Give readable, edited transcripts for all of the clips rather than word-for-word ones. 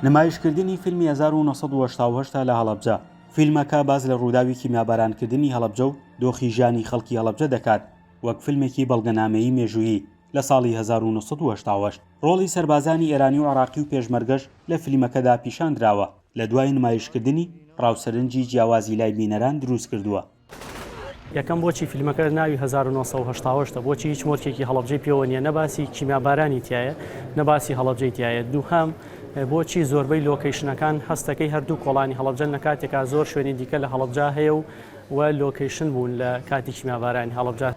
نمایشکردنی فیلمی 1980 لە هەڵەبجە. فیلمەکە باز لە ڕووداوی کیمیابارانکردنی هەڵەبجە و دۆخی ژیانی خەڵکی هەڵەبجە دەکات وەک فیلمێکی بەڵگەنامەیی مێژوویی لە ساڵی 1980. ڕۆڵی سەربازانی ئێرانی و عێراقی و پێشمەرگەش لە فیلمەکەدا پیشاندراوە. لە دوای نمایشکردنی ڕاوسەرنجی جیاوازی لای بینەران دروست کردووە. یەکەم بۆچی فیلمەکە ناوی 1980 بۆچی هیچ مۆرکێکی هەڵەبجەی پێوە نیە، نەباسی کیمیابارانی تایە، نەباسی هەڵەبجەی تایە. دووهەم بۆچی زۆربەی لۆکیشنەکان هەستەکەی هەردوو کۆڵانی هەڵەبجەن لە کاتێکا زۆر شوێنی دیکە لە هەڵەبجا هەیە و لۆکیشن بوون لە کاتی کیمیابارانی هەڵەبجا.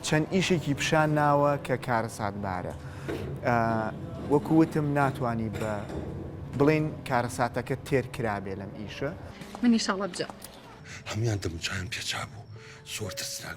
چەند ئیشێکی پیشان ناوە کە کارە ساتبارە، وەکووتم ناتوانی بە بڵین کارە ساتەکە تێر کرابێ لەم ئیشە. منیش هەڵەبجە هەمویان دەموچیان پێچابوو زۆر ترسناک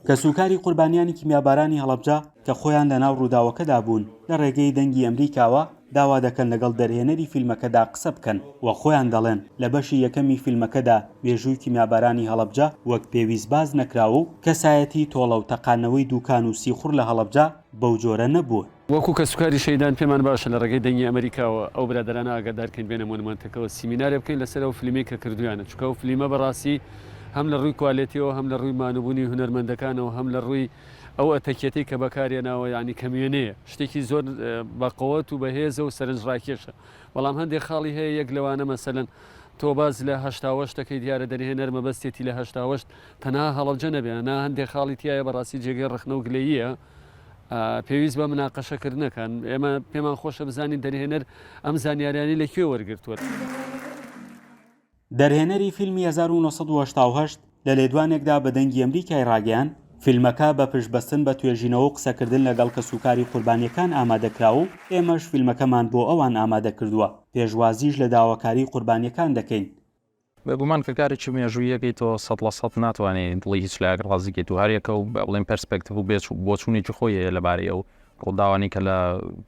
کە سوکاری قوربانیانی کیمیابارانی هەڵەبجە کە خۆیان لە ناو ڕووداوەکەدا بوون لە ڕێگەی دەنگی ئەمریکاوە داوا دەکەن لەگەڵ دەرهێنەری فیلمەکەدا قسە بکەن و خۆیان دەڵێن لە بەشی یەکەمی فیلمەکەدا مێژووی کیمیابارانی هەڵەبجە وەک پێویست باز نەکراوە و کەسایەتی تۆڵە و تەقانەوەی دووکان و سیخور لە هەڵەبجە بەو جۆرە نەبووە. وەکو کە سوکاری شەیدان پێمان باشە لە ڕێگەی دەنگی ئەمریکاوە ئەو برادرانە ئاگادارکەین بێنە مۆنمەنتەکەەوە سیمینارێ بکەین لەسەر ئەو فیلمی کە کردویانە، چونکە ئەو فیلمە بەڕاستی هەم لە ڕووی کوالێتیەوە هەم لە ڕووی مانوبوونی هونەرمەندەکانەوە هەم لە ڕووی ئەو ئەتەکێتی کە بەکارێناوە ینی کەمیێنەیە شتێکی زۆر بەقەوەت و بەهێزە و سەرنجڕاکێشە. بەڵام هەندێک خاڵی هەیە یەک لەوانە مەسەلەن تۆ باز لە هەشتاوەشتەکەی دیارە دەرهێنەر مەبەستێتی لە هەشتاوەشت تەنها هەڵەبجە نەبێنە هەندێک خاڵی تایە بەڕاستی جێگەی ڕخنە و گلەییە پێویست بە مناقەشەکردنەکان. ئێمە پێمان خۆشە بزانین دەرهێنەر ئەم زانیاریانی لەکوێ وەرگرتووە. دەرهێنەری فیلمی 1980 لە لێدوانێکدا بە دەنگی ئەمریکای ڕاگەیان فیلمەکە بە پشتبەستن بە توێژینەوە و قسەکردن لەگەڵ کە سوکاری قوربانیەکان ئامادەکراوە و ئێمەش فیلمەکەمان بۆ ئەوان ئامادە کردووە. پێشوازیش لە داواکاری قوربانیەکان دەکەین. بەگومان کە کارێکی مێژوویەکەی تۆ 100% ناتوانێت دڵی هیچ لایەک ڕازیکێت و هەرێکە و بڵێن پەرسپێکتیڤ و بۆچوونێکی خۆیە لەبارەی ئەو ڕووداوانی کە لە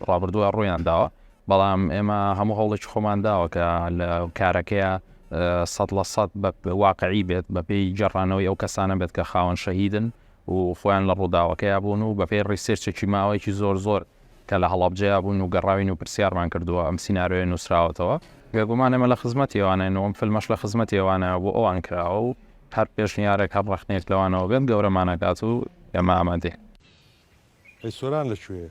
ڕابردووە ڕۆیان داوە. بەڵام ئێمە هەموو هەوڵێکی خۆمان داوە کە لە کارەکەیە 100% بە واقعی بێت بە پێی جێڕانەوەی ئەو کەسانە بێت کە خاوەن شەهیدن و خۆیان لە ڕووداوەکەیە بوون و بە پێی ڕیسێرچێکی ماوەیەکی زۆر کە لە هەڵەبجەیە بوون و گەڕاوین و پرسیارمان کردووە ئەم سیناریۆیە نووسراوەتەوە. گومان ئێمە لە خزمەتیەوانین و ئەم فیلمەش لە خزمەتیەوانە بۆ ئەوان کراوە و هەر پێشنیارێک هەر ڕەخنێک لەوانەوە بێت گەورەمانەکات و ئێمە ئامادەین. ئەیسۆران لەکوێیە؟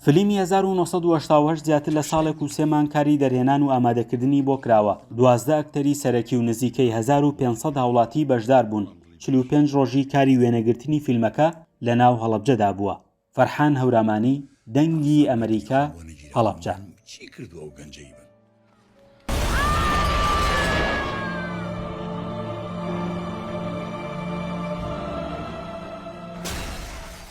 فیلمی 1980 زیاتر لە ساڵێک و 3 مانگ کاری دەرهێنان و ئامادەکردنی بۆ کراوە. 12 ئەکتەری سەرەکی و نزیکەی 1500 هاوڵاتی بەشدار بوون. 45 ڕۆژی کاری وێنەگرتنی فیلمەکە لە ناو هەڵەبجەدا بووە. فەرحان هەورامانی، دەنگی ئەمریکا، هەڵەبجە. چی کردووە ئەو گەنجەی